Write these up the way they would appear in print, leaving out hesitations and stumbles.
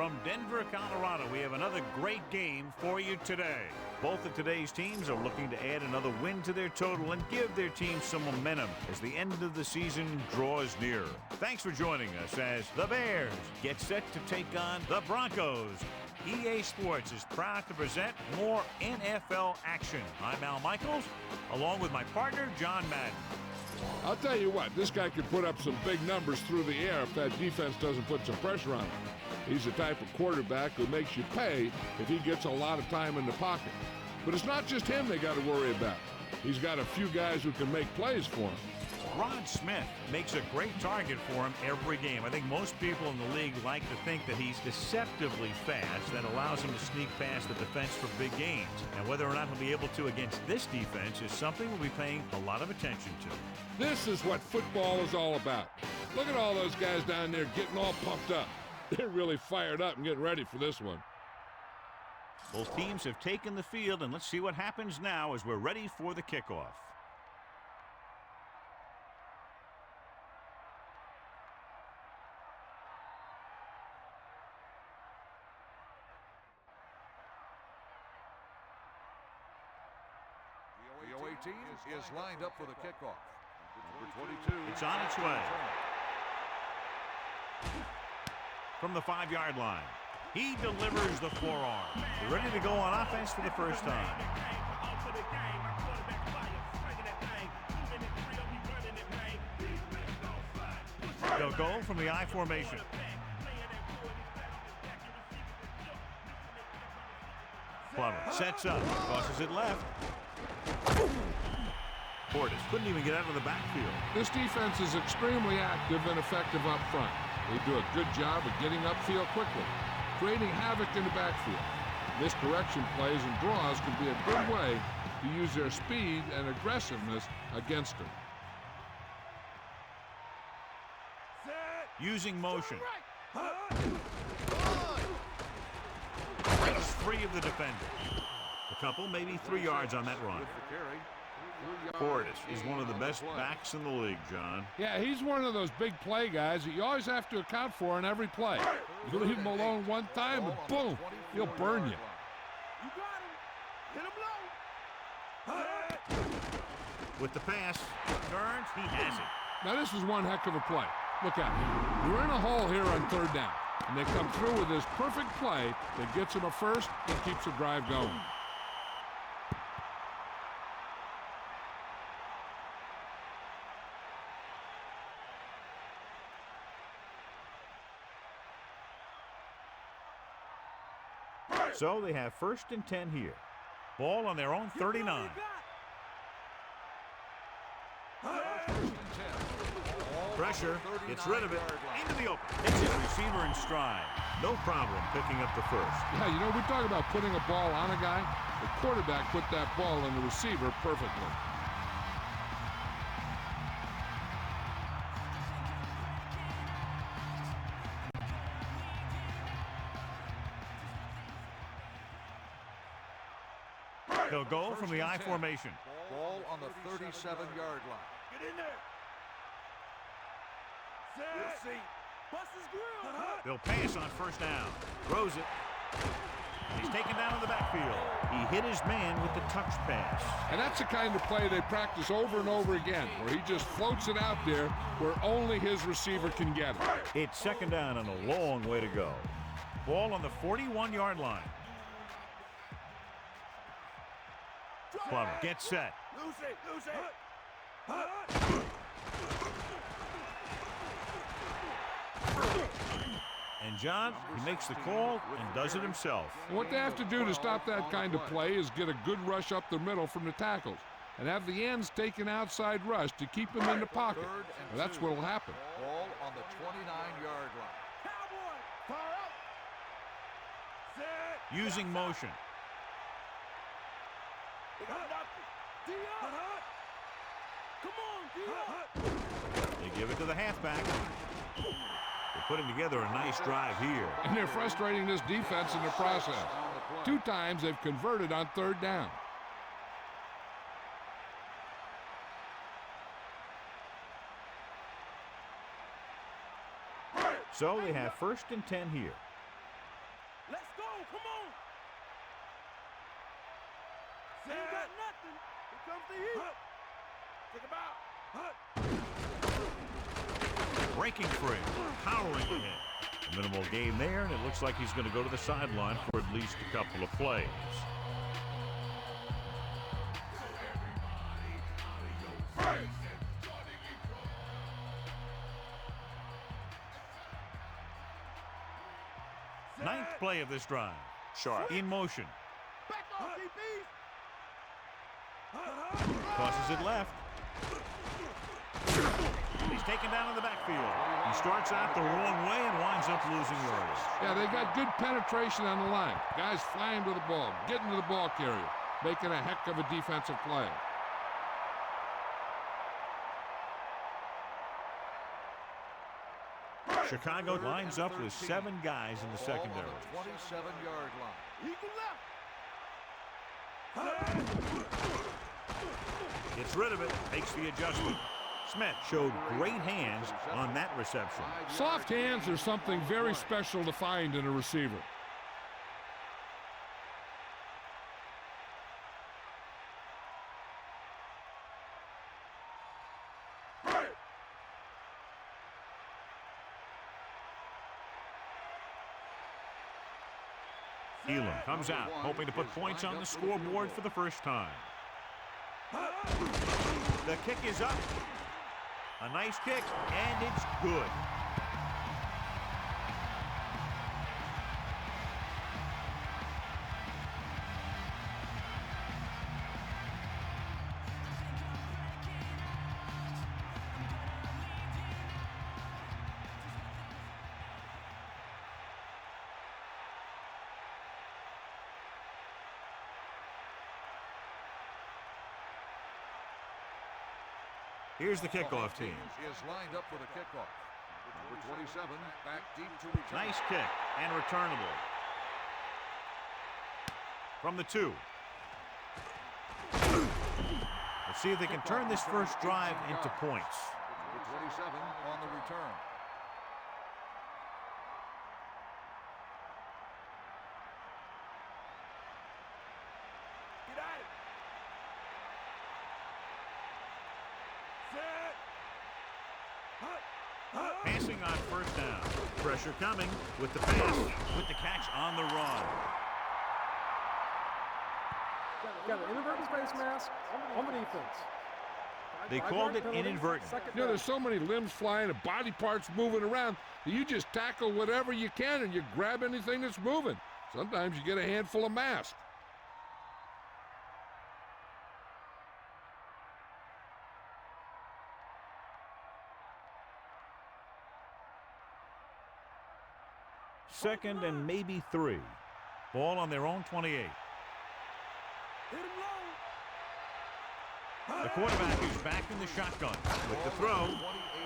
From Denver, Colorado, we have another great game for you today. Both of today's teams are looking to add another win to their total and give their team some momentum as the end of the season draws nearer. Thanks for joining us as the Bears get set to take on the Broncos. EA Sports is proud to present more NFL action. I'm Al Michaels, along with my partner, John Madden. I'll tell you what, this guy could put up some big numbers through the air if that defense doesn't put some pressure on him. He's the type of quarterback who makes you pay if he gets a lot of time in the pocket. But it's not just him they got to worry about. He's got a few guys who can make plays for him. Rod Smith makes a great target for him every game. I think most people in the league like to think that he's deceptively fast. That allows him to sneak past the defense for big gains. And whether or not he'll be able to against this defense is something we'll be paying a lot of attention to. This is what football is all about. Look at all those guys down there getting all pumped up. They're really fired up and getting ready for this one. Both teams have taken the field, and let's see what happens now as we're ready for the kickoff. The away team is lined up for the kickoff. Number 22. It's on its way. From the 5-yard line. He delivers the forearm. They're ready to go on offense for the first time. They'll go from the I formation. Plummer sets up, crosses it left. Portis couldn't even get out of the backfield. This defense is extremely active and effective up front. They do a good job of getting upfield quickly, creating havoc in the backfield. Misdirection plays and draws can be a good way to use their speed and aggressiveness against them. Using motion. Breaks free of the defender. A couple, maybe 3 yards on that run. Portis is one of the best backs in the league, John. Yeah, he's one of those big play guys that you always have to account for in every play. You leave him alone one time and boom, he'll burn you. You got him. Hit him low. With the pass, turns, he has it. Now this is one heck of a play. Look at it. You're in a hole here on third down, and they come through with this perfect play that gets them a first and keeps the drive going. So they have 1st and 10 here. Ball on their own 39. Pressure, gets rid of it, into the open. Hits his receiver in stride. No problem picking up the first. Yeah, you know, we talk about putting a ball on a guy. The quarterback put that ball on the receiver perfectly. They'll go from the I formation. Ball on the 37-yard line. Get in there. Set. Bust his grill. They'll pass on 1st down. Throws it. He's taken down in the backfield. He hit his man with the touch pass. And that's the kind of play they practice over and over again, where he just floats it out there where only his receiver can get it. It's 2nd down and a long way to go. Ball on the 41-yard line. Plummer gets set. Lose it. And John, he makes the call and does it himself. And what they have to do to stop that kind of play is get a good rush up the middle from the tackles and have the ends take an outside rush to keep him in the pocket. Well, that's what will happen. Ball on the 29-yard line. Cowboy. Fire out. Set. Using motion. They got nothing. Come on, D. They give it to the halfback. They're putting together a nice drive here. And they're frustrating this defense in the process. 2 times they've converted on 3rd down. So they have 1st and 10 here. breaking free, powering ahead. A minimal gain there, and it looks like he's going to go to the sideline for at least a couple of plays. Ninth play of this drive. Sharp. In motion. Back off, DBs. Tosses it left. He's taken down in the backfield. He starts out the wrong way and winds up losing yards. Yeah, they got good penetration on the line. Guys flying to the ball, getting to the ball carrier, making a heck of a defensive play. Chicago lines up with 7 guys in the secondary. 27-yard line. Eagle left. Gets rid of it, makes the adjustment. Smith showed great hands on that reception. Soft hands are something very special to find in a receiver. Elam comes out, hoping to put points on the scoreboard for the first time. The kick is up. A nice kick, and it's good. Here's the kickoff team. Is lined up for the kickoff. Number 27, back deep to return. Nice kick and returnable. From the 2. Let's see if they can turn this first drive into points. Number 27 on the return. Get at it. Passing on first down. Pressure coming with the pass, with the catch on the run. Got an inadvertent face mask on the defense. They called it inadvertent. You know, there's so many limbs flying and body parts moving around that you just tackle whatever you can and you grab anything that's moving. Sometimes you get a handful of mask. Second and maybe 3. Ball on their own 28. Hit him low. The quarterback is back in the shotgun. With the throw,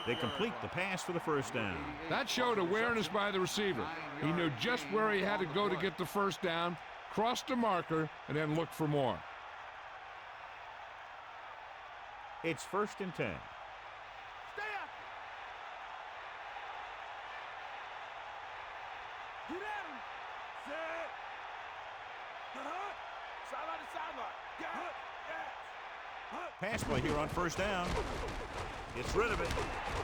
they complete the pass for the first down. That showed awareness by the receiver. He knew just where he had to go to get the first down, crossed the marker, and then looked for more. It's first and 10. Stay after. Get at him. Set. Sideline to sideline. Got it. Yes. Pass play here on first down. Gets rid of it.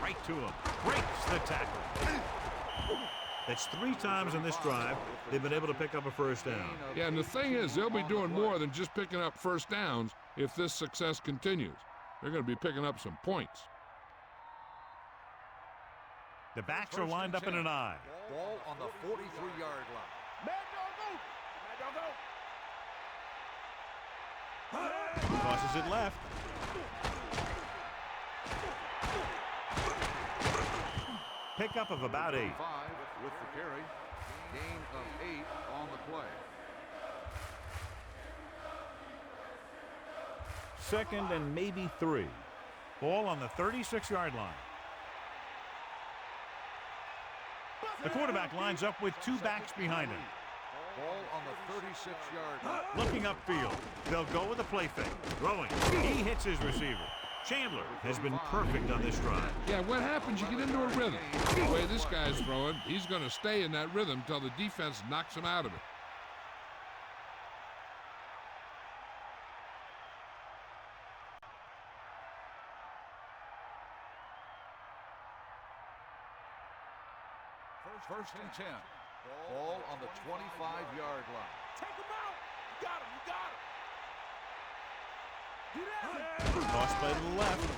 Right to him. Breaks the tackle. That's 3 times in this drive they've been able to pick up a first down. Yeah, and the thing is, they'll be doing more than just picking up first downs if this success continues. They're going to be picking up some points. The backs are lined up in an I. Ball on the 43-yard line. Mad dog go. Tosses it left. Pickup of about 8. 5 with the carry. Gain of 8 on the play. Second and maybe 3. Ball on the 36-yard line. The quarterback lines up with 2 backs behind him. Ball on the 36-yard line. Looking upfield. They'll go with a play fake. Throwing. He hits his receiver. Chandler has been perfect on this drive. Yeah, what happens? You get into a rhythm. The way this guy's throwing, he's going to stay in that rhythm until the defense knocks him out of it. First and 10. Ball on the 25-yard line. Take him out. You got him. You got him. Get out. Toss play to the left.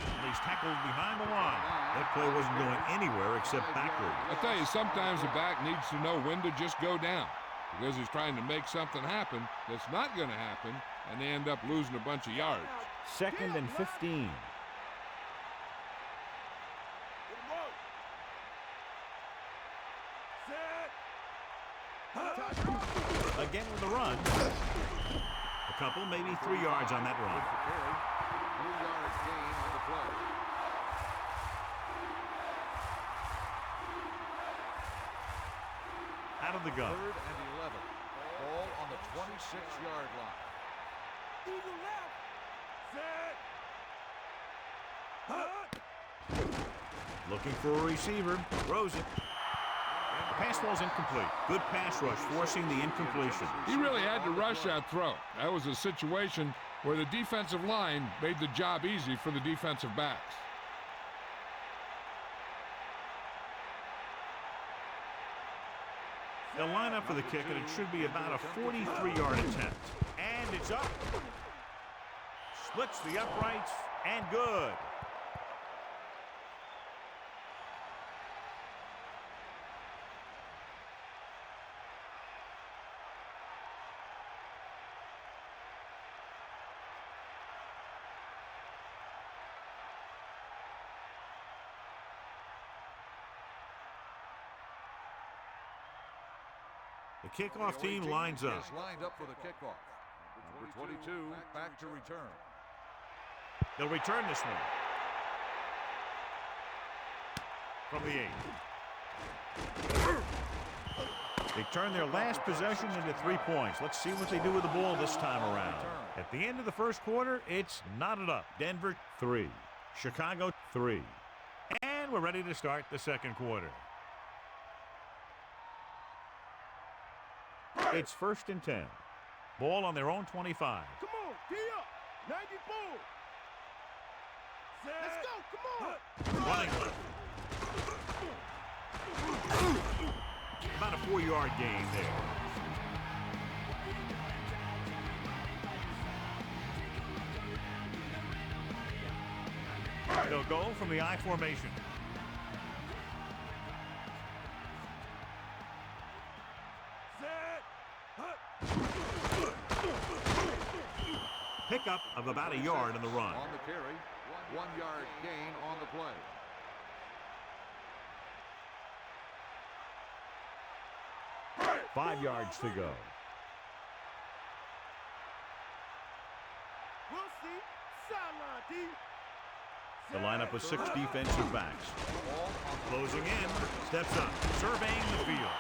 And he's tackled behind the line. That play wasn't going anywhere except backward. I tell you, sometimes the back needs to know when to just go down because he's trying to make something happen that's not going to happen, and they end up losing a bunch of yards. 2nd and 15. Again with the run. A couple, maybe 3 yards on that run. 3-yard gain on the play. Out of the gun. 3rd and 11. Ball on the 26-yard line. Looking for a receiver. Throws it. The pass ball's incomplete. Good pass rush, forcing the incompletion. He really had to rush that throw. That was a situation where the defensive line made the job easy for the defensive backs. They'll line up for the kick, and it should be about a 43-yard attempt. And it's up. Splits the uprights, and good. The kickoff team lines up. Is lined up for the kickoff. Number 22 back to return. They'll return this one. From the 8. They turn their last possession into 3 points. Let's see what they do with the ball this time around. At the end of the first quarter, it's knotted up. Denver 3, Chicago 3. And we're ready to start the second quarter. It's 1st and 10. Ball on their own 25. Come on, D up. 94. Let's go, come on. Running left. About a 4-yard gain there. They'll go from the I formation. Pickup of about a yard on the run. On the carry, 1-yard gain on the play. Five yards to go. We'll see. Sideline, D. The lineup of 6 defensive backs. Closing in, steps up, surveying the field.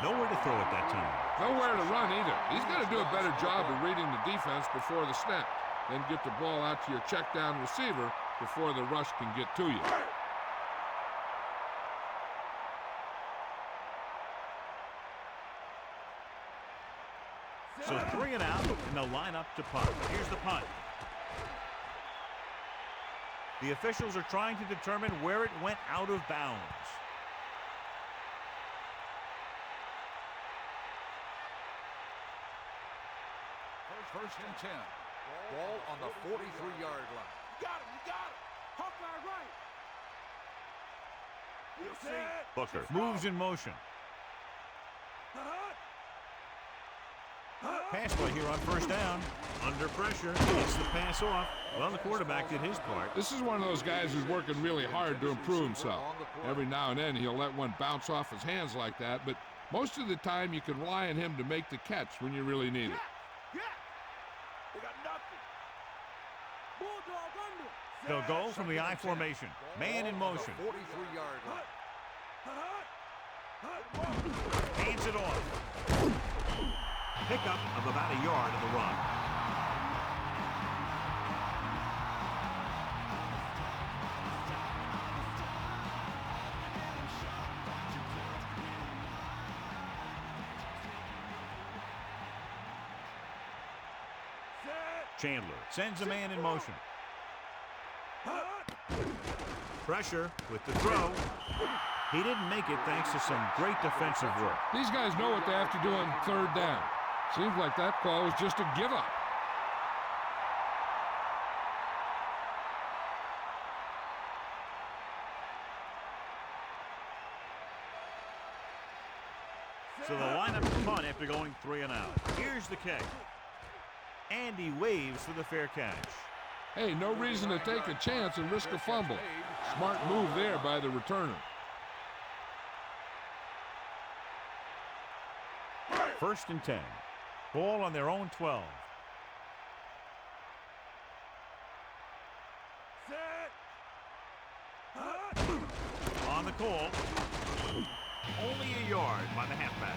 Nowhere to throw at that time. Nowhere to run either. He's got to do a better job of reading the defense before the snap. Then get the ball out to your check down receiver before the rush can get to you. So 3 and out, and they'll line up to punt. Here's the punt. The officials are trying to determine where it went out of bounds. First and 10. Ball on the 43-yard line. You got him. Hawkeye right. We'll see. Booker moves in motion. Pass play here on 1st down. Under pressure, gets the pass off. Well, the quarterback did his part. This is one of those guys who's working really hard to improve himself. Every now and then he'll let one bounce off his hands like that, but most of the time you can rely on him to make the catch when you really need it. They got nothing. Bulldog under. They'll go from the I formation. Man in motion. 43-yard line. Hands it off. Pickup of about a yard on the run. Chandler sends a man in motion. Pressure with the throw. He didn't make it thanks to some great defensive work. These guys know what they have to do on third down. Seems like that call was just a give up. So the lineup punt after going 3 and out. Here's the kick. And he waves for the fair catch. Hey, no reason to take a chance and risk a fumble. Smart move there by the returner. First and 10. Ball on their own 12. On the call. Only a yard by the halfback.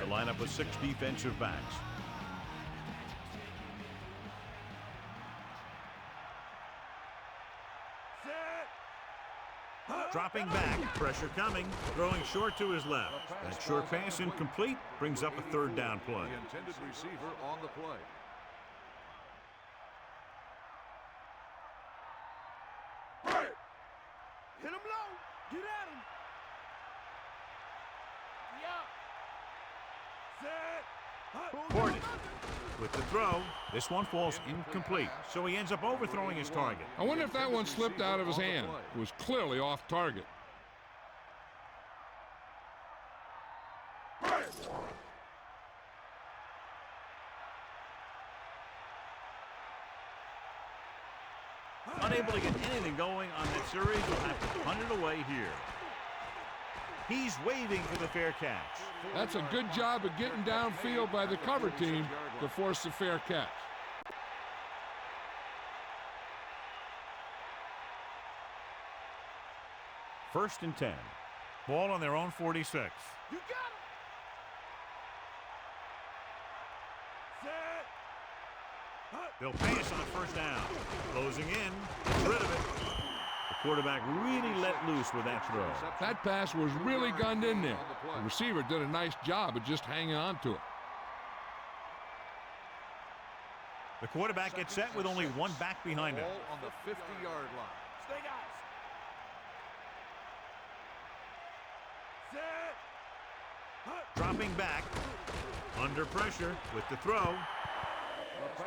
The lineup with 6 defensive backs. Dropping back, pressure coming, throwing short to his left. That short pass incomplete, brings up a third down play. The intended receiver on the play. Hit him low. Get at him. Yeah. Set. Portis with the throw. This one falls incomplete, so he ends up overthrowing his target. I wonder if that one slipped out of his hand. It was clearly off target. Unable to get anything going on that series, will have to punt it away here. He's waving for the fair catch. That's a good job of getting downfield by the cover team to force the fair catch. First and 10. Ball on their own 46. You got him. Set. They'll pass on the first down. Closing in. Gets rid of it. The quarterback really let loose with that throw. That pass was really gunned in there. The receiver did a nice job of just hanging on to it. The quarterback gets set with only one back behind him. Ball on the 50-yard line. Stay guys. Set. Dropping back. Under pressure with the throw.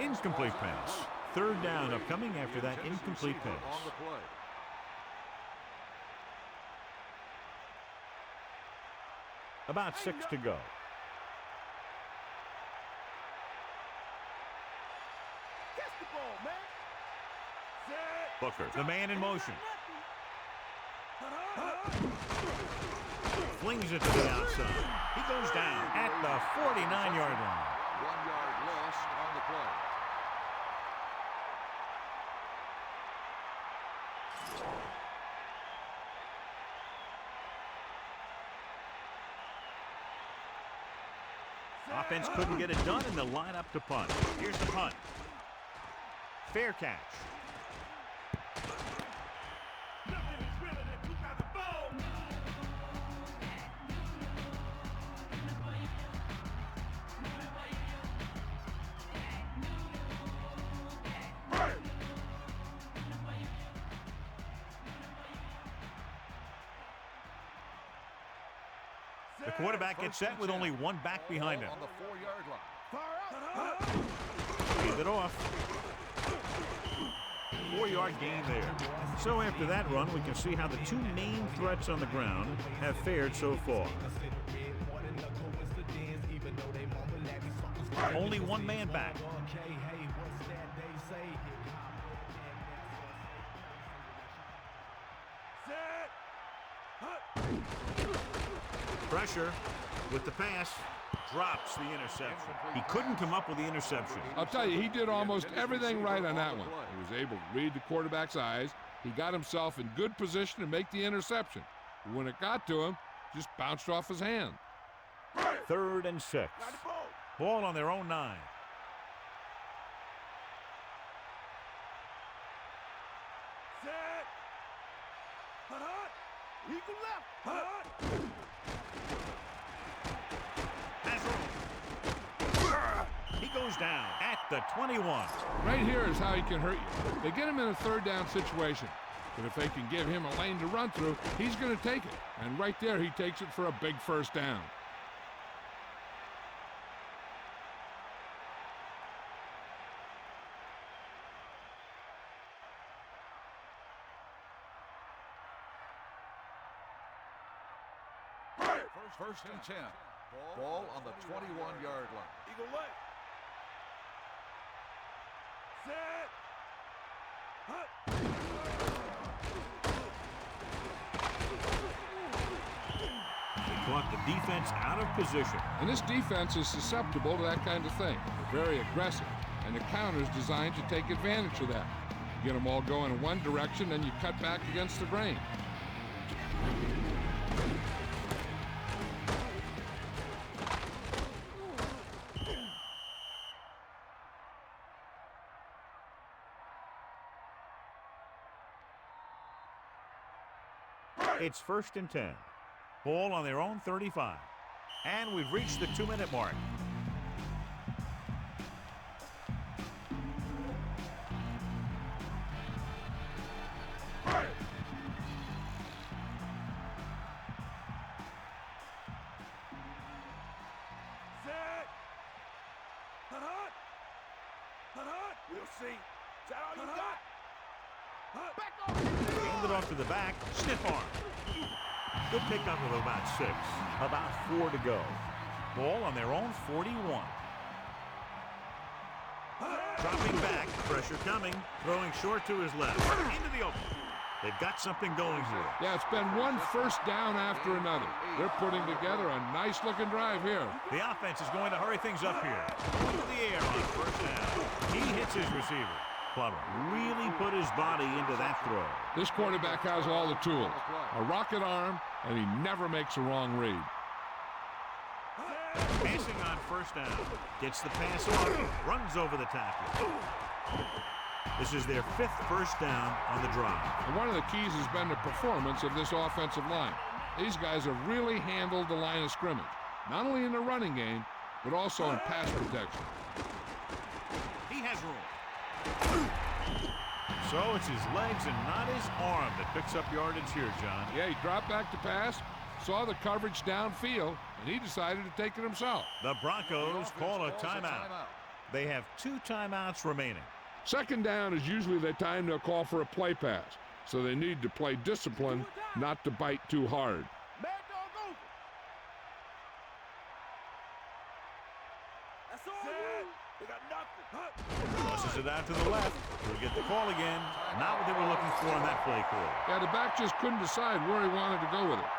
Incomplete pass. Third down upcoming after that incomplete pass. On the play. About 6 to go. Catch the ball, man. Set. Booker, the man in motion. Flings it to the outside. He goes down at the 49-yard line. 1 yard loss on the play. Offense couldn't get it done in the lineup to punt. Here's the punt. Fair catch. The quarterback gets set with only one back behind him. On the 4-yard line. Far out. Hand it off. 4-yard gain there. So after that run, we can see how the two main threats on the ground have fared so far. Only one man back. Pressure with the pass. Drops the interception. He couldn't come up with the interception. I'll tell you, he did almost everything right on that one. He was able to read the quarterback's eyes. He got himself in good position to make the interception. But when it got to him, just bounced off his hand. 3rd and 6. Ball on their own 9. Set. Eagle left. He goes down at the 21. Right here is how he can hurt you. They get him in a third down situation. But if they can give him a lane to run through, he's going to take it. And right there, he takes it for a big first down. First and 10. Ball on the 21-yard line. Eagle leg. Set. Hut. They caught the defense out of position. And this defense is susceptible to that kind of thing. They're very aggressive, and the counter's designed to take advantage of that. You get them all going in one direction, then you cut back against the grain. It's first and 10. Ball on their own 35. And we've reached the 2-minute mark. Set. Hut. Hut. We'll see. Is that all you got? Hut. Back over. Hand it off to the back. Stiff arm. Good pickup of about 6. About 4 to go. Ball on their own 41. Dropping back. Pressure coming. Throwing short to his left. Into the open. They've got something going here. Yeah, it's been one first down after another. They're putting together a nice-looking drive here. The offense is going to hurry things up here. Into the air on first down. He hits his receiver. Plummer really put his body into that throw. This quarterback has all the tools. A rocket arm, and he never makes a wrong read. Passing on first down. Gets the pass off. Runs over the tackle. This is their 5th first down on the drive. And one of the keys has been the performance of this offensive line. These guys have really handled the line of scrimmage, not only in the running game, but also in pass protection. He has room. So it's his legs and not his arm that picks up yardage here, John. Yeah, he dropped back to pass, saw the coverage downfield, and he decided to take it himself. The Broncos call a timeout. They have 2 timeouts remaining. Second down is usually the time they'll call for a play pass, so they need to play discipline, not to bite too hard. Mad dog over. That's all. Set. They got nothing. Hut. Tosses it out to the left. He'll get the call again. Not what they were looking for in that play call. Yeah, the back just couldn't decide where he wanted to go with it.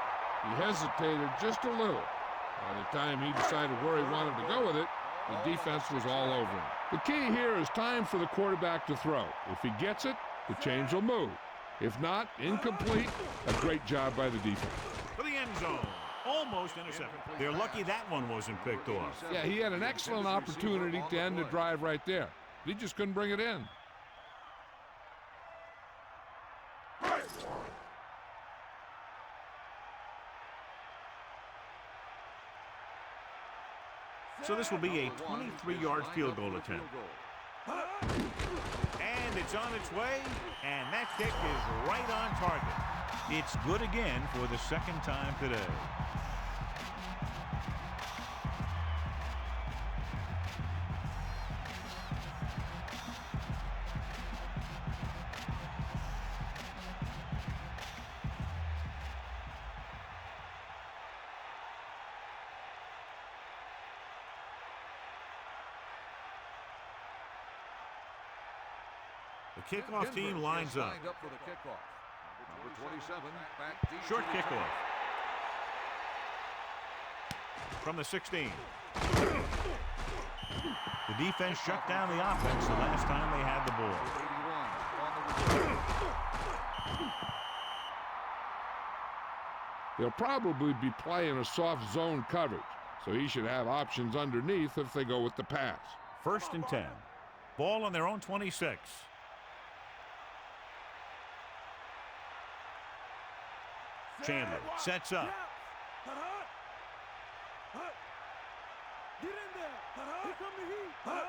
He hesitated just a little. By the time he decided where he wanted to go with it, the defense was all over him. The key here is time for the quarterback to throw. If he gets it, the chains will move. If not, incomplete. A great job by the defense. For the end zone. Almost intercepted. They're lucky that one wasn't picked off. Yeah, he had an excellent opportunity to end the drive right there. He just couldn't bring it in. So this will be a 23-yard field goal attempt. And it's on its way, and that kick is right on target. It's good again for the 2nd time today. The kickoff team lines up. For the kickoff. Number 27, back deep. Short kickoff. From the 16. The defense shut down the offense the last time they had the ball. 81 on the return. They'll probably be playing a soft zone coverage, so he should have options underneath if they go with the pass. 1st and 10. Ball on their own 26. Chandler sets up. Hut. Hut. Get in there.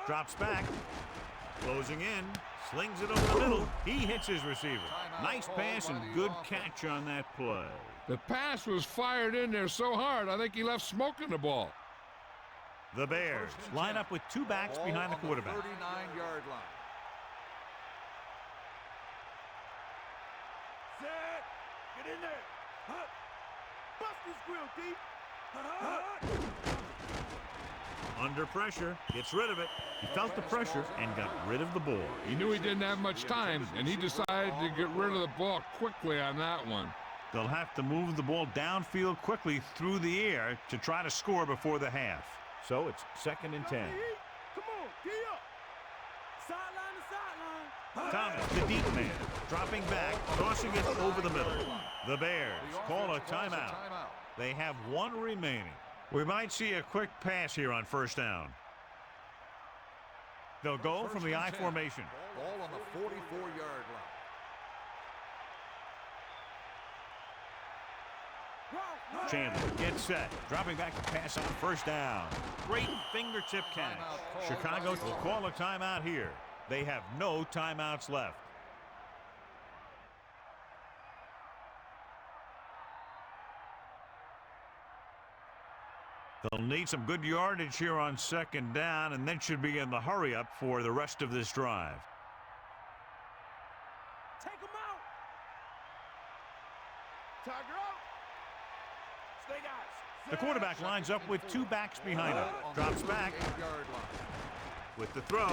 Drops back. Closing in. Slings it over the middle. He hits his receiver. Nice pass and good catch on that play. The pass was fired in there so hard, I think he left smoke in the ball. The Bears line up with two backs behind the quarterback. 39-yard line. Set. Get in there. Hut. Bust this grill, deep. Hut. Under pressure, gets rid of it. He felt the pressure and got rid of the ball. He knew he didn't have much time, and he decided to get rid of the ball quickly on that one. They'll have to move the ball downfield quickly through the air to try to score before the half. So it's 2nd and 10. Come on, gee up. Sideline to sideline. Thomas, the deep man, dropping back, tossing it over the middle. The Bears call a timeout. They have one remaining. We might see a quick pass here on 1st down. They'll go from the I formation. Ball on the 44-yard line. Chandler gets set, dropping back to pass on 1st down. Great fingertip catch. Chicago will call a timeout here. They have no timeouts left. They'll need some good yardage here on 2nd down, and then should be in the hurry-up for the rest of this drive. Take him out. Tiger out. Stay guys. The quarterback lines up with two backs behind him. Drops back with the throw.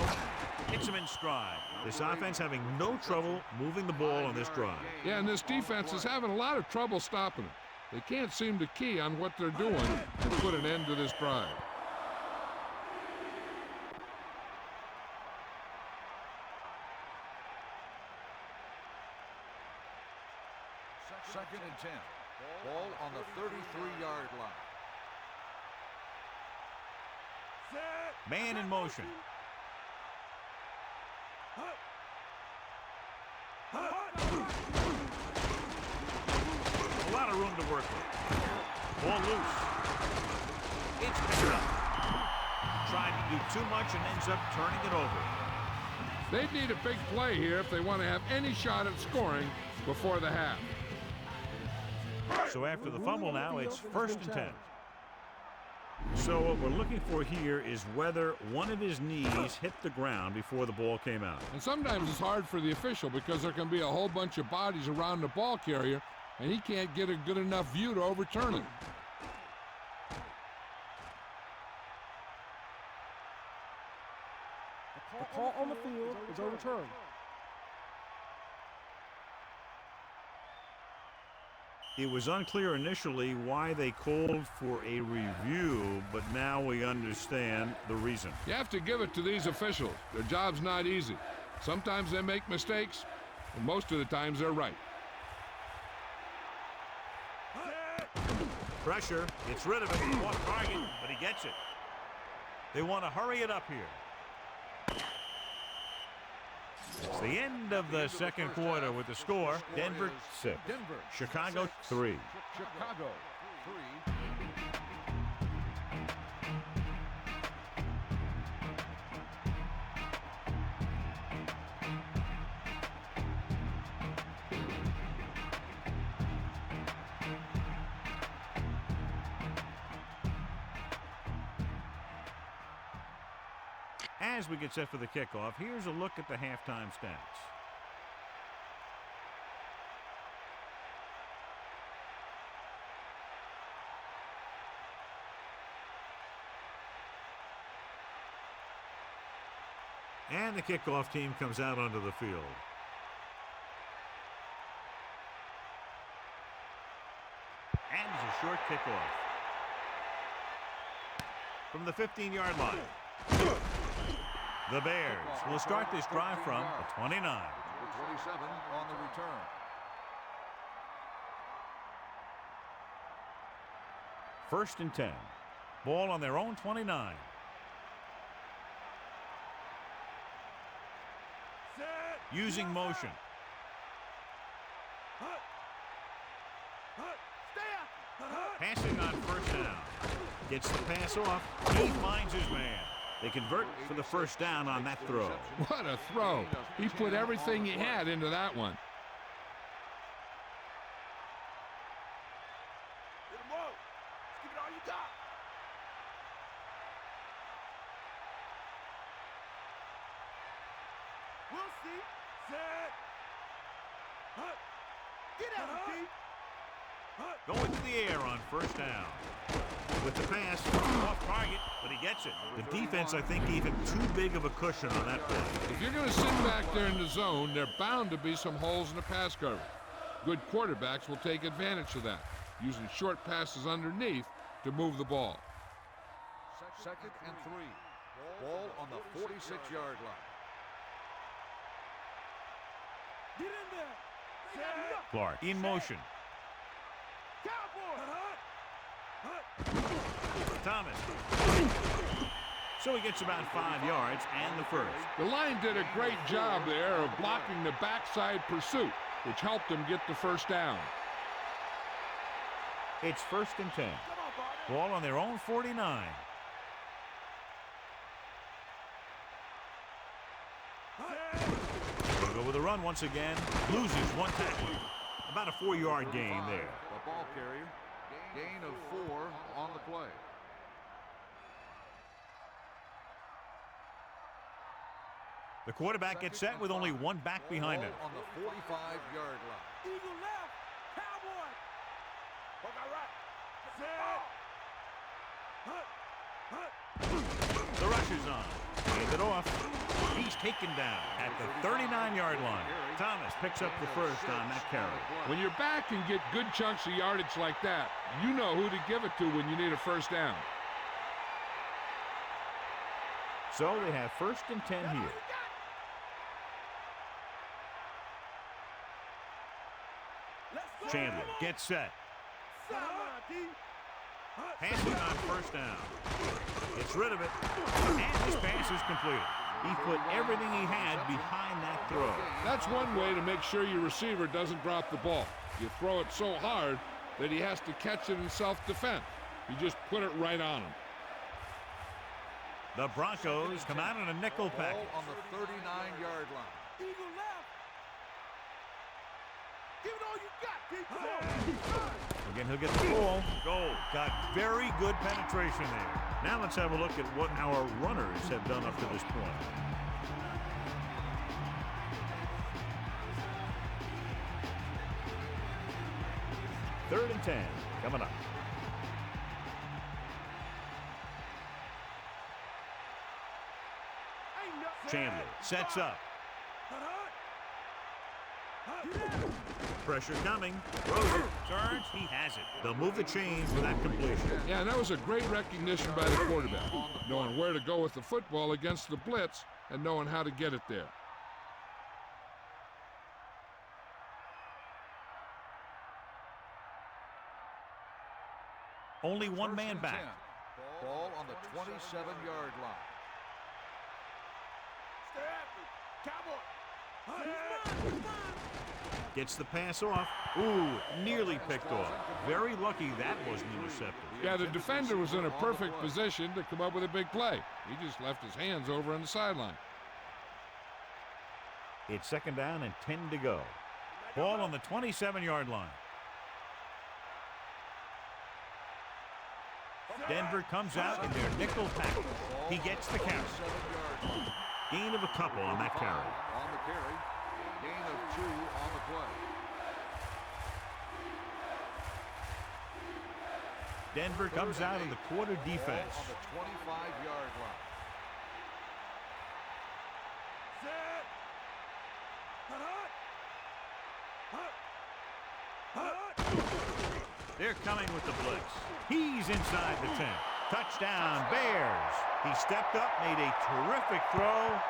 Hits him in stride. This offense having no trouble moving the ball on this drive. Yeah, and this defense is having a lot of trouble stopping it. They can't seem to key on what they're doing to put an end to this drive. Second and 10. Ball on the 33-yard line. Set. Man in motion. Hut. Hut. A lot of room to work with. Ball loose. It's picked up. Tried to do too much and ends up turning it over. They need a big play here if they want to have any shot at scoring before the half. So after the fumble now, it's 1st and 10. So what we're looking for here is whether one of his knees hit the ground before the ball came out. And sometimes it's hard for the official because there can be a whole bunch of bodies around the ball carrier, and he can't get a good enough view to overturn it. The call on the field is overturned. It was unclear initially why they called for a review, but now we understand the reason. You have to give it to these officials. Their job's not easy. Sometimes they make mistakes, and most of the times they're right. Pressure, gets rid of it, off target, but he gets it. They want to hurry it up here. It's the end of the second quarter with the score, Denver 6, Chicago 3. Chicago 3. As we get set for the kickoff, here's a look at the halftime stats. And the kickoff team comes out onto the field. And it's a short kickoff. From the 15-yard line. The Bears will start this drive from the 29. Number 27 on the return. First and 10. Ball on their own 29. Using motion. Passing on 1st down. Gets the pass off. He finds his man. They convert for the first down on that throw. What a throw. He put everything he had into that one. Get him low. Let's give it all you got. We'll see. Set. Hut. Get out, D. Hut. Going to the air on first down. With the pass, off target, but he gets it. The defense, I think, gave him too big of a cushion on that play. If you're going to sit back there in the zone, there are bound to be some holes in the pass cover. Good quarterbacks will take advantage of that, using short passes underneath to move the ball. Second and 3. Ball on the 46-yard line. Get in there. Set. Clark in motion. Cowboy. Hut. Hut. Thomas. So he gets about 5 yards and the first. The line did a great job there of blocking the backside pursuit, which helped them get the first down. It's first and 10. Come on, Barney. Ball on their own 49. They'll go with a run once again. Loses one tackle. About a 4-yard gain there. The ball carrier. Gain of 4 on the play. The quarterback gets set with only one back behind him. On the 45-yard line. Eagle left. Cowboy. Hawkeye right. Set. Hut. Hut. The rush is on. Hand it off. He's taken down at the 39-yard line. Thomas picks up the first on that carry. When your back can get good chunks of yardage like that, you know who to give it to when you need a first down. So they have first and 10 here. Chandler gets set. Passing on first down. Gets rid of it. And his pass is completed. He put everything he had behind that throw. That's one way to make sure your receiver doesn't drop the ball. You throw it so hard that he has to catch it in self-defense. You just put it right on him. The Broncos come out in a nickel package. Ball on the 39-yard line. Eagle left. Give it all you got, Again, he'll get the ball. Goal. Got very good penetration there. Now let's have a look at what our runners have done up to this point. Third and 10 coming up. Chandler sets up. Pressure coming. Throws it. Turns. He has it. They'll move the chains for that completion. Yeah, and that was a great recognition by the quarterback, knowing where to go with the football against the blitz and knowing how to get it there. Only one man back. Ball on the 27-yard line. Gets the pass off. Ooh, nearly picked off. Very lucky that wasn't intercepted. Yeah, the defender was in a perfect position to come up with a big play. He just left his hands over on the sideline. It's second down and 10 to go. Ball on the 27-yard line. Denver comes out in their nickel package. He gets the carry. Gain of a couple on that carry. On the carry. Gain of 2 on the play. Denver comes out of the quarter defense. On the 25-yard line. They're coming with the blitz. He's inside the 10. Touchdown, Bears. He stepped up, made a terrific throw,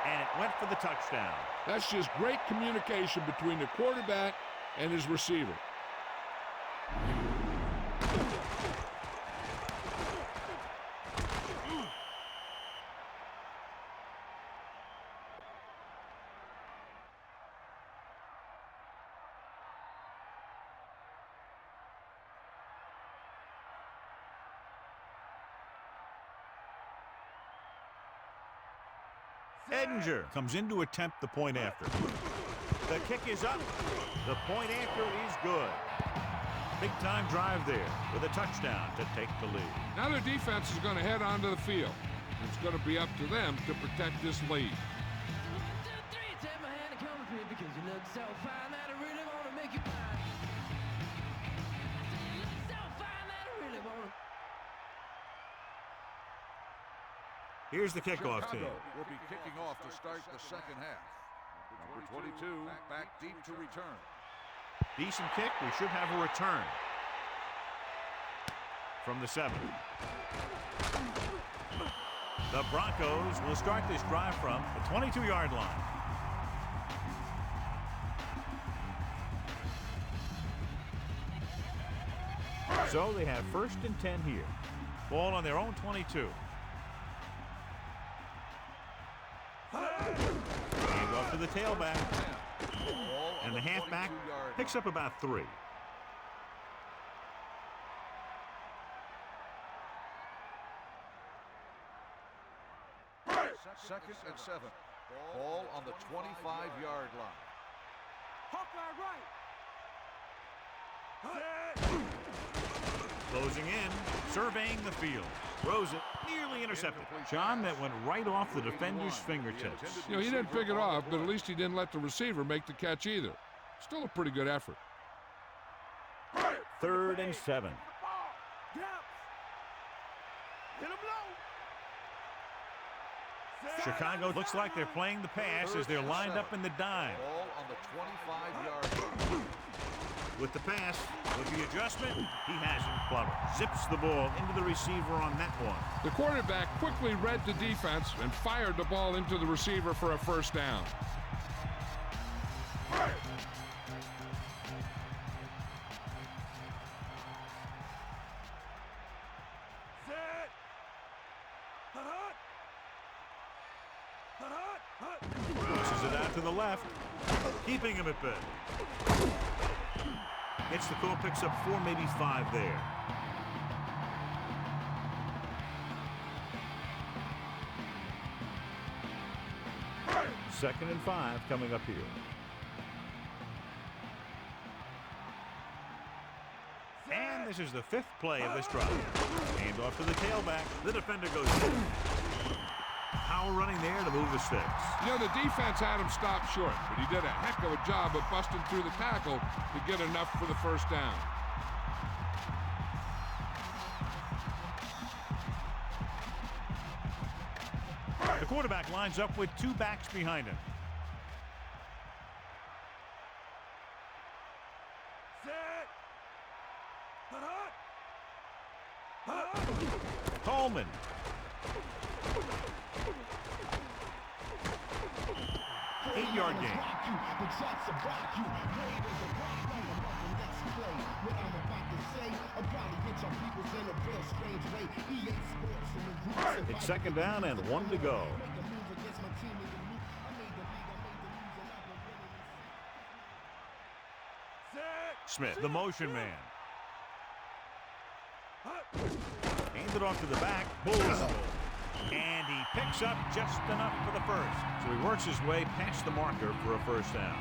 and it went for the touchdown. That's just great communication between the quarterback and his receiver. Edinger comes in to attempt the point after. The kick is up. The point after is good. Big-time drive there with a touchdown to take the lead. Now their defense is going to head onto the field. It's going to be up to them to protect this lead. Here's the kickoff Chicago team. will be kicking off to start the second half. Number 22 back deep to return. Decent kick. We should have a return from the 7. The Broncos will start this drive from the 22-yard line. So they have 1st and 10 here. Ball on their own 22. Hand off to the tailback. And the halfback picks up about 3. Second and 7. Ball on the 25-yard line. Hawkeye right. Closing in, surveying the field. Throws it, nearly intercepted. John, that went right off the defender's fingertips. You know, he didn't pick it off, but at least he didn't let the receiver make the catch either. Still a pretty good effort. 3rd and 7. Hit him low. Chicago looks like they're playing the pass as they're lined up in the dime. Ball on the 25-yard line. With the pass, with the adjustment, he has it. Glover zips the ball into the receiver on that one. The quarterback quickly read the defense and fired the ball into the receiver for a 1st down. Pushes it out to the left, keeping him at bay. Gets the call, picks up 4, maybe 5 there. Second and 5 coming up here. And this is the 5th play of this drive. Hand off to the tailback. The defender goes in. Power running there to move the sticks. You know, the defense had him stopped short, but he did a heck of a job of busting through the tackle to get enough for the 1st down. The quarterback lines up with 2 backs behind him. Coleman. Eight-yard gain. It's 2nd down and 1 to go. Smith, the motion man. Hands it off to the back. Bulls. And he picks up just enough for the 1st. So he works his way past the marker for a 1st down.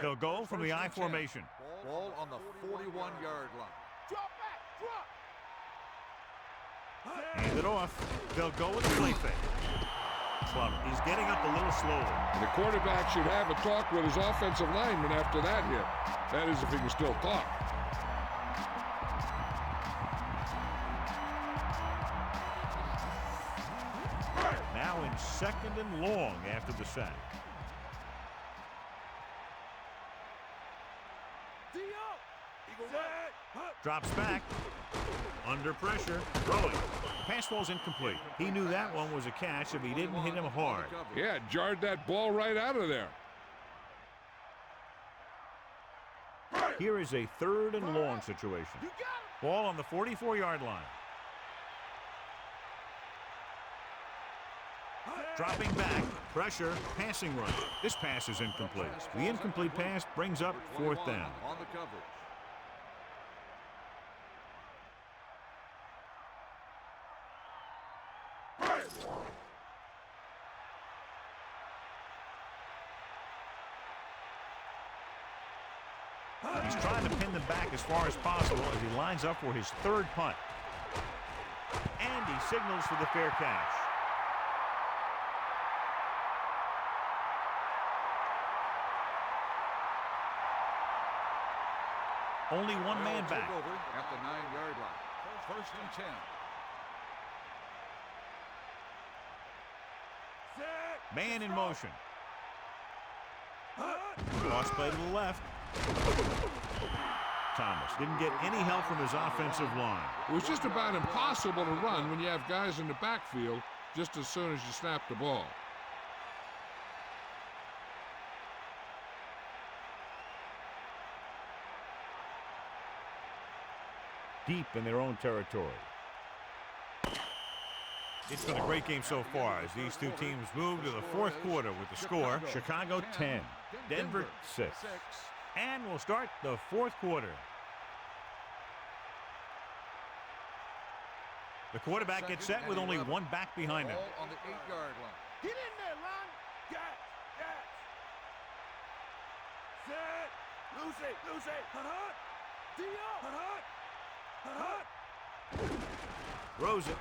They'll go from the I formation. Ball on the 41-yard line. Drop back, drop. Hand it off. They'll go with a play fake. He's getting up a little slowly. And the quarterback should have a talk with his offensive lineman after that hit. That is, if he can still talk. Now in 2nd and long after the sack. Drops back. Under pressure. Throwing. Pass ball's incomplete. He knew that one was a catch if he didn't hit him hard. Yeah, jarred that ball right out of there. Here is a 3rd and long situation. Ball on the 44-yard line. Dropping back, pressure, passing run. This pass is incomplete. The incomplete pass brings up fourth down. On the coverage. He's trying to pin them back as far as possible as he lines up for his third punt. And he signals for the fair catch. Only one man back. Over at the 9-yard line. First and 10. Man in motion. Cross play to the left. Thomas didn't get any help from his offensive line. It was just about impossible to run when you have guys in the backfield just as soon as you snap the ball. Deep in their own territory. It's been a great game so far as these two teams move to the fourth quarter with the score Chicago 10, Denver 6. And we'll start the fourth quarter. The quarterback gets set with only one back behind him. Ball on the 8-yard line. Get in there, Lon. Gas. Set. Loose it. Hut. Hut. Throws it.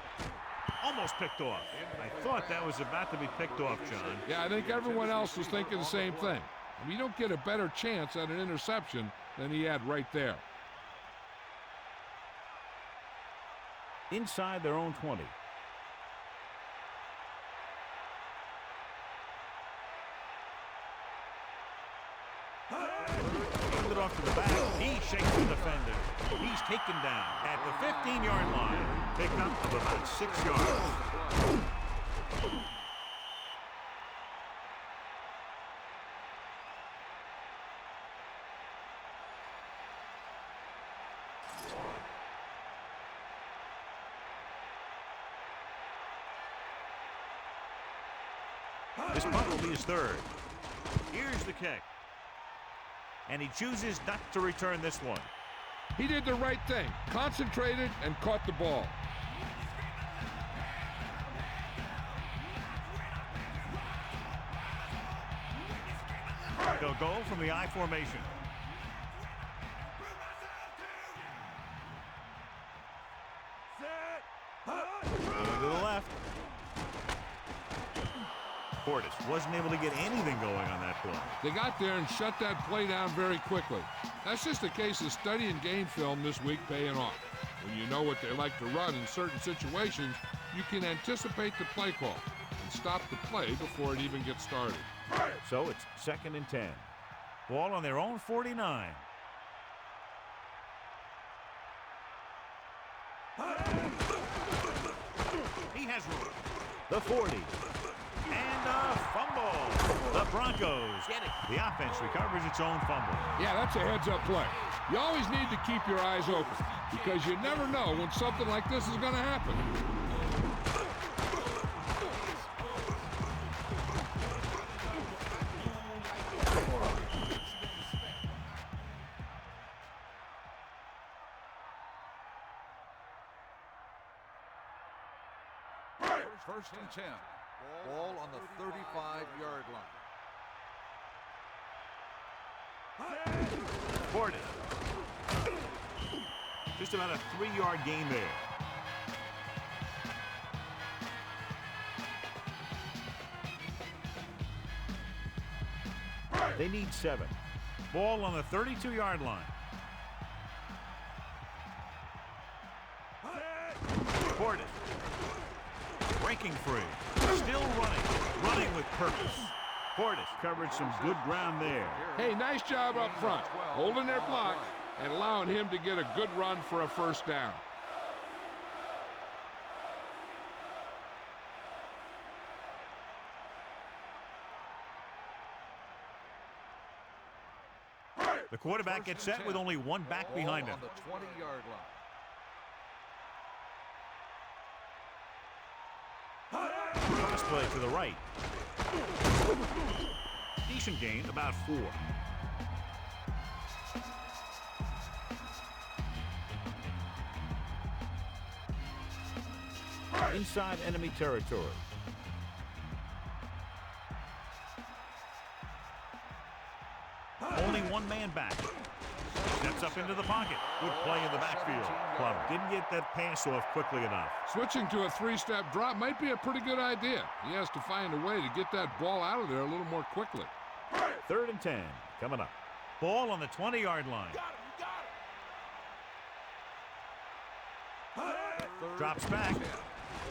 Almost picked off. I thought that was about to be picked off, John. Yeah, I think everyone else was thinking the same thing. You don't get a better chance at an interception than he had right there. Inside their own 20. Handed it off to the back. He shakes the defender. He's taken down at the 15-yard line. Pickup of about 6 yards. This punt will be his third. Here's the kick. And he chooses not to return this one. He did the right thing, concentrated and caught the ball. They'll go from the I formation. Going to the left. Portis wasn't able to get anything going on that play. They got there and shut that play down very quickly. That's just a case of study and game film this week paying off. When you know what they like to run in certain situations, you can anticipate the play call and stop the play before it even gets started. So it's 2nd and 10. Ball on their own 49. He has room. The 40. And a fumble. The Broncos get it. The offense recovers its own fumble. Yeah, that's a heads-up play. You always need to keep your eyes open because you never know when something like this is going to happen. First and 10. Ball on the 35-yard line. Portis. Just about a 3-yard gain there. They need 7. Ball on the 32-yard line. Portis. Breaking free. Still running with purpose. Portis covered some good ground there. Hey, nice job up front, holding their block and allowing him to get a good run for a first down. The quarterback gets set with only one back behind him. On the 20-yard line. Pass play to the right. Decent gain, about 4. Inside enemy territory. Only one man back. Steps up into the pocket. Good play in the backfield. Plum didn't get that pass off quickly enough. Switching to a 3-step drop might be a pretty good idea. He has to find a way to get that ball out of there a little more quickly. 3rd and 10 coming up. Ball on the 20-yard line. Drops back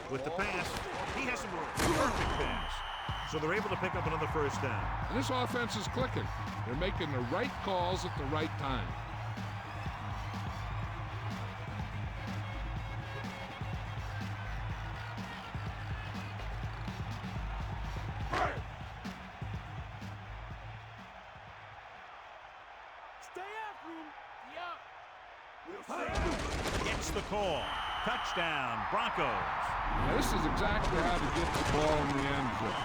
with the pass. He has a perfect pass. So they're able to pick up another first down. And this offense is clicking. They're making the right calls at the right time. Gets the call. Touchdown, Broncos. Now, this is exactly how to get the ball in the end zone.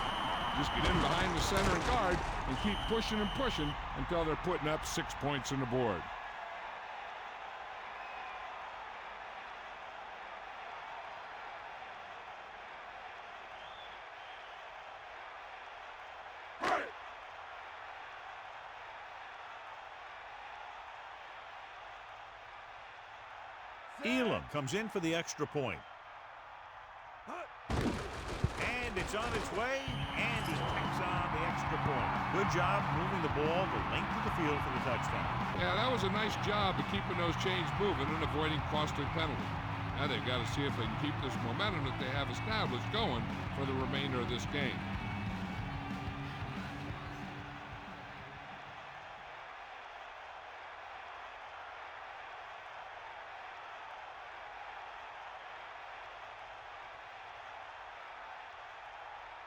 Just get in behind the center and guard and keep pushing and pushing until they're putting up 6 points on the board. Elam comes in for the extra point. And it's on its way, and he picks on the extra point. Good job moving the ball the length of the field for the touchdown. Yeah, that was a nice job of keeping those chains moving and avoiding costly penalties. Now they've got to see if they can keep this momentum that they have established going for the remainder of this game.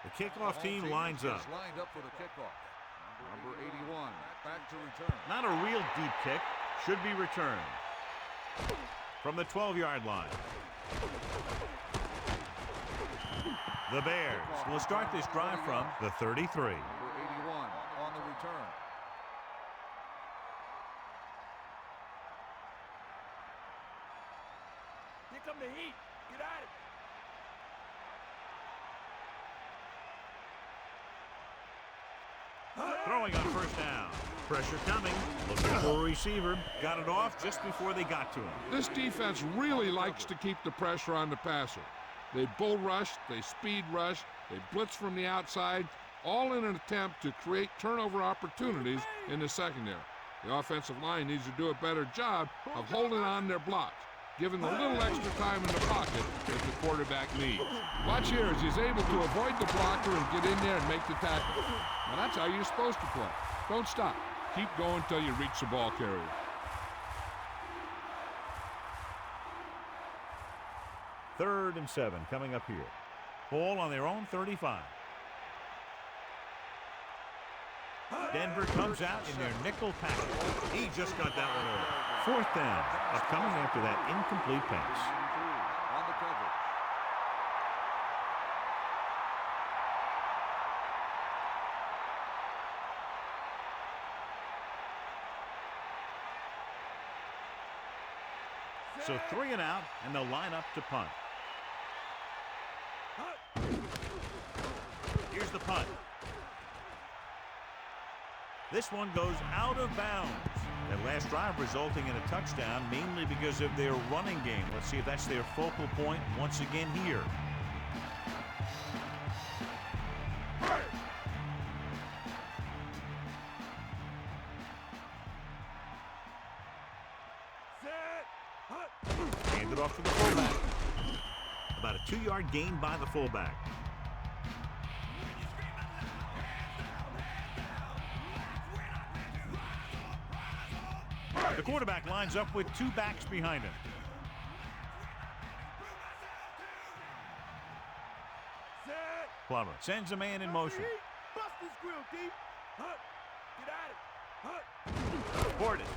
The kickoff team lines up. Lined up for the kickoff. Number 81, back to return. Not a real deep kick. Should be returned. From the 12-yard line. The Bears will start this drive from the 33. Number 81 on the return. Here come the heat. Get at it. Throwing on first down. Pressure coming. Looking for a receiver. Got it off just before they got to him. This defense really likes to keep the pressure on the passer. They bull rush, they speed rush, they blitz from the outside, all in an attempt to create turnover opportunities in the secondary. The offensive line needs to do a better job of holding on their blocks, giving a little extra time in the pocket that the quarterback needs. Watch here as he's able to avoid the blocker and get in there and make the tackle. Now that's how you're supposed to play. Don't stop. Keep going until you reach the ball carrier. Third and 7 coming up here. Ball on their own 35. Denver comes out in their nickel package. He just got that one over. 4th down, upcoming after that incomplete pass. On the coverage. So 3 and out, and they'll line up to punt. Here's the punt. This one goes out of bounds. That last drive resulting in a touchdown, mainly because of their running game. Let's see if that's their focal point once again here. Handed off to the fullback. About a 2-yard gain by the fullback. The quarterback lines up with 2 backs behind him. Plummer sends a man in motion. Bust this grill, D. Hunt. Get at it. Hunt. Gordon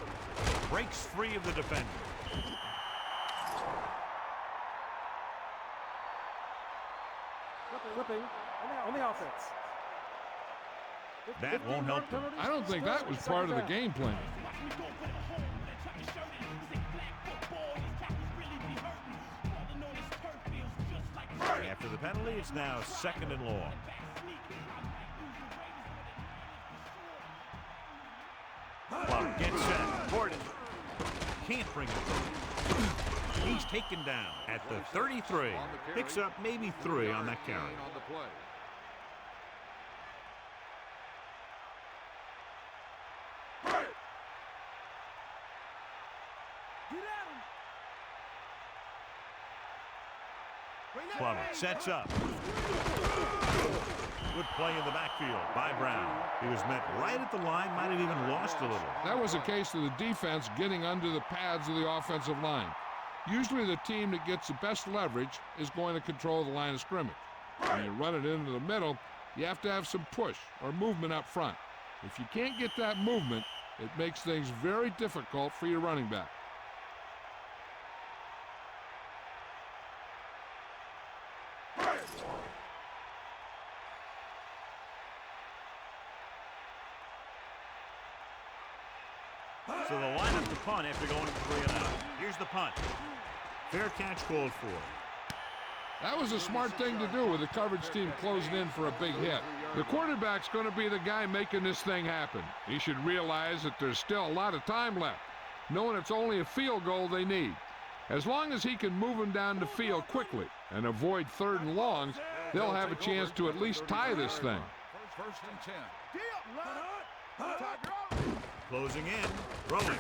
breaks free of the defender. Flipping on the offense. That won't help them. I don't think that was part of the game plan. After the penalty, it's now 2nd and long. Clock gets set. Gordon can't bring it through. He's taken down at the 33. Picks up maybe 3 on that carry. On the play. Plummer sets up. Good play in the backfield by Brown. He was met right at the line, might have even lost a little. That was a case of the defense getting under the pads of the offensive line. Usually the team that gets the best leverage is going to control the line of scrimmage. When you run it into the middle, you have to have some push or movement up front. If you can't get that movement, it makes things very difficult for your running back. So the lineup to punt after going 3 and out. Here's the punt. Fair catch called for. That was a smart thing to do with the coverage team closing in for a big hit. The quarterback's going to be the guy making this thing happen. He should realize that there's still a lot of time left, knowing it's only a field goal they need. As long as he can move them down the field quickly and avoid 3rd and longs, they'll have a chance to at least tie this thing. 1st and 10. Closing in, throwing.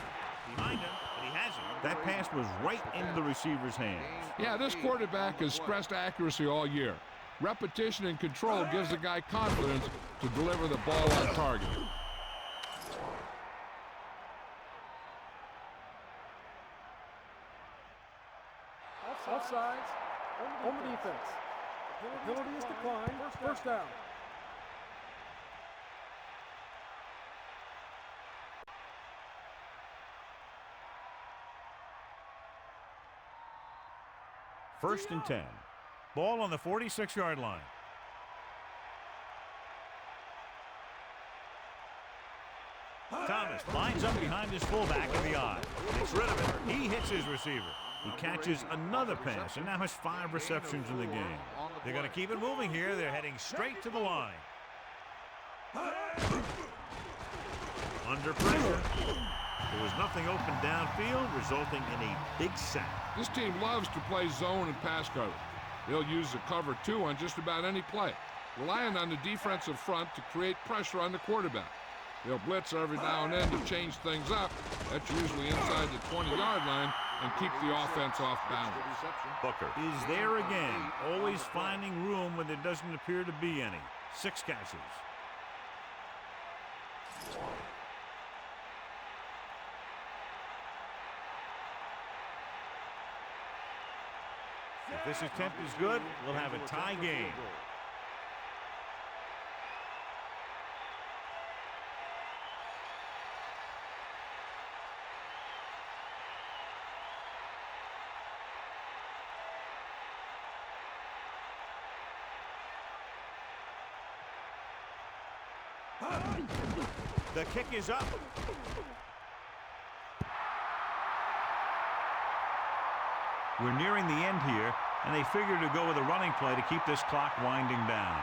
Behind him, but he hasn't. That pass was right into the receiver's hands. Yeah, this quarterback has stressed accuracy all year. Repetition and control gives the guy confidence to deliver the ball on target. Offsides on the defense. The penalty is declined. First down. First and 10. Ball on the 46-yard line. Thomas lines up behind his fullback in the eye. Gets rid of it. He hits his receiver. He catches another pass and now has 5 receptions in the game. They're going to keep it moving here. They're heading straight to the line. Under pressure. There was nothing open downfield, resulting in a big sack. This team loves to play zone and pass cover. They'll use the cover 2 on just about any play, relying on the defensive front to create pressure on the quarterback. They'll blitz every now and then to change things up. That's usually inside the 20-yard line and keep the offense off balance. Booker is there again, always finding room when there doesn't appear to be any. 6 catches. If this attempt is good, we'll have a tie game. The kick is up. We're nearing the end here, and they figure to go with a running play to keep this clock winding down.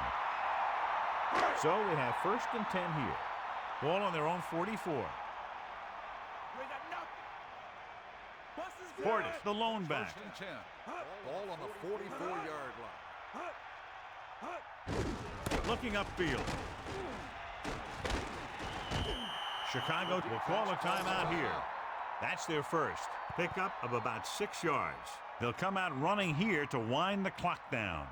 So we have 1st and 10 here. Ball on their own 44. Portis, the lone back. 1st and 10. Ball on the 44-yard line. Looking upfield. Chicago will call a timeout here. That's their first. Pickup of about 6 yards. They'll come out running here to wind the clock down.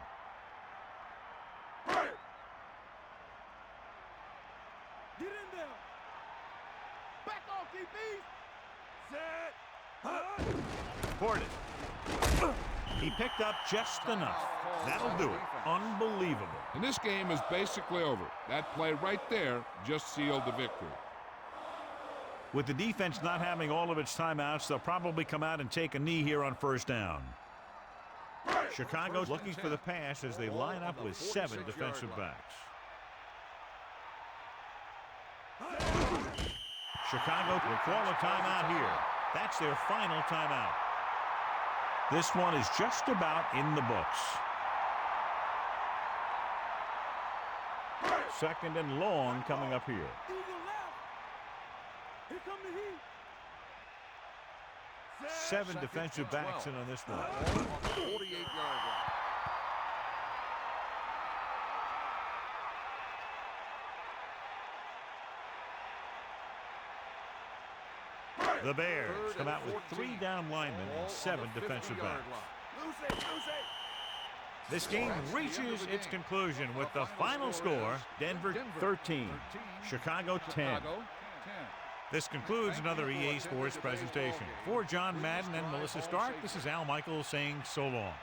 Get in there. Back off, DB. Set. Portis. He picked up just enough. That'll do it. Unbelievable. And this game is basically over. That play right there just sealed the victory. With the defense not having all of its timeouts, they'll probably come out and take a knee here on 1st down. Chicago's looking for the pass as they line up with 7 defensive backs. Chicago will call a timeout here. That's their final timeout. This one is just about in the books. 2nd and long coming up here. Here come the heat. 7 defensive backs in on this one. 48-yard line. The Bears come out with 3 down linemen and 7 defensive backs. This game reaches its conclusion with the final score, Denver 13, Chicago 10. This concludes another EA Sports presentation. For John Madden and Melissa Stark, this is Al Michaels saying so long.